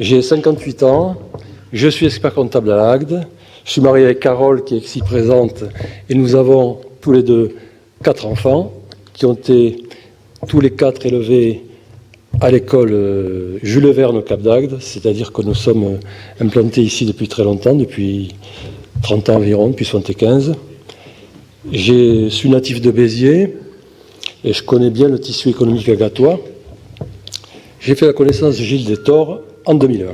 J'ai 58 ans, je suis expert comptable à l'AGDE, je suis marié avec Carole qui est ici présente et nous avons tous les deux 4 enfants qui ont été tous les 4 élevés à l'école Jules Verne au Cap d'Agde, c'est-à-dire que nous sommes implantés ici depuis très longtemps, depuis 30 ans environ, depuis 75. Je suis natif de Béziers et je connais bien le tissu économique agatois. J'ai fait la connaissance de Gilles Détor en 2001.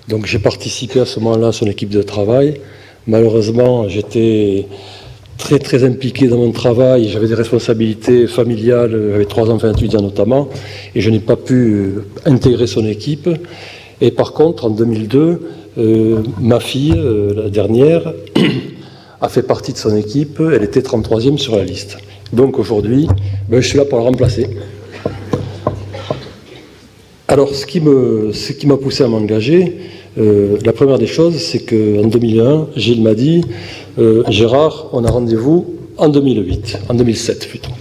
Donc j'ai participé à ce moment-là à son équipe de travail. Malheureusement, j'étais très très impliqué dans mon travail, j'avais des responsabilités familiales, j'avais 3 enfants étudiants notamment, et je n'ai pas pu intégrer son équipe. Et par contre, en 2002, ma fille, la dernière, a fait partie de son équipe, elle était 33e sur la liste. Donc aujourd'hui, je suis là pour la remplacer. Alors ce qui m'a poussé à m'engager, la première des choses, c'est qu'en 2001, Gilles m'a dit Gérard, on a rendez-vous en 2007 plutôt.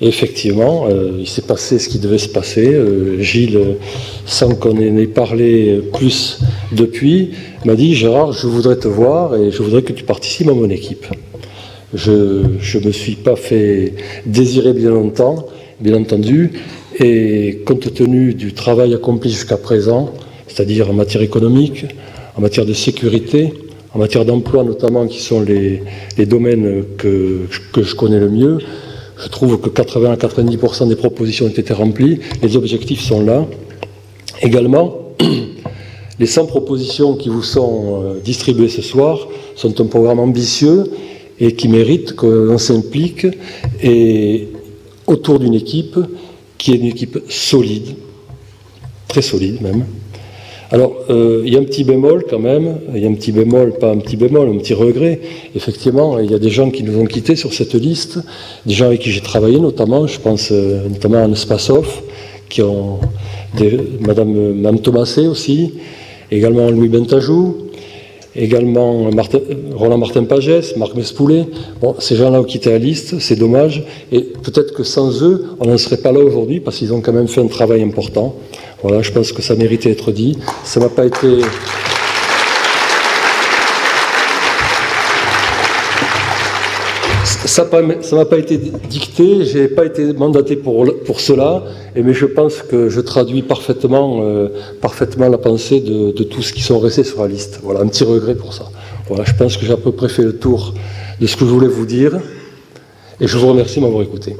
Et effectivement, il s'est passé ce qui devait se passer. Gilles, sans qu'on en ait parlé plus depuis, m'a dit Gérard, je voudrais te voir et je voudrais que tu participes à mon équipe. Je ne me suis pas fait désirer bien longtemps, bien entendu, et compte tenu du travail accompli jusqu'à présent, c'est-à-dire en matière économique, en matière de sécurité, en matière d'emploi notamment, qui sont les domaines que je connais le mieux, je trouve que 80 à 90% des propositions ont été remplies, les objectifs sont là. Également, les 100 propositions qui vous sont distribuées ce soir sont un programme ambitieux et qui mérite qu'on s'implique et autour d'une équipe qui est une équipe solide, très solide même. Alors, il y a un petit bémol quand même, il y a un petit bémol, pas un petit bémol, un petit regret. Effectivement, il y a des gens qui nous ont quittés sur cette liste, des gens avec qui j'ai travaillé notamment, je pense notamment à Anne Spassoff, qui ont Madame Thomasé aussi, également Louis Bentajou, également Roland Martin-Pagès, Marc Mespoulet. Bon, ces gens-là ont quitté la liste, c'est dommage, et peut-être que sans eux, on n'en serait pas là aujourd'hui, parce qu'ils ont quand même fait un travail important. Voilà, je pense que ça méritait d'être dit. Ça m'a pas été... Ça m'a pas été dicté, j'ai pas été mandaté pour cela, mais je pense que je traduis parfaitement la pensée de tous ceux qui sont restés sur la liste. Voilà, un petit regret pour ça. Voilà, je pense que j'ai à peu près fait le tour de ce que je voulais vous dire, et je vous remercie de m'avoir écouté.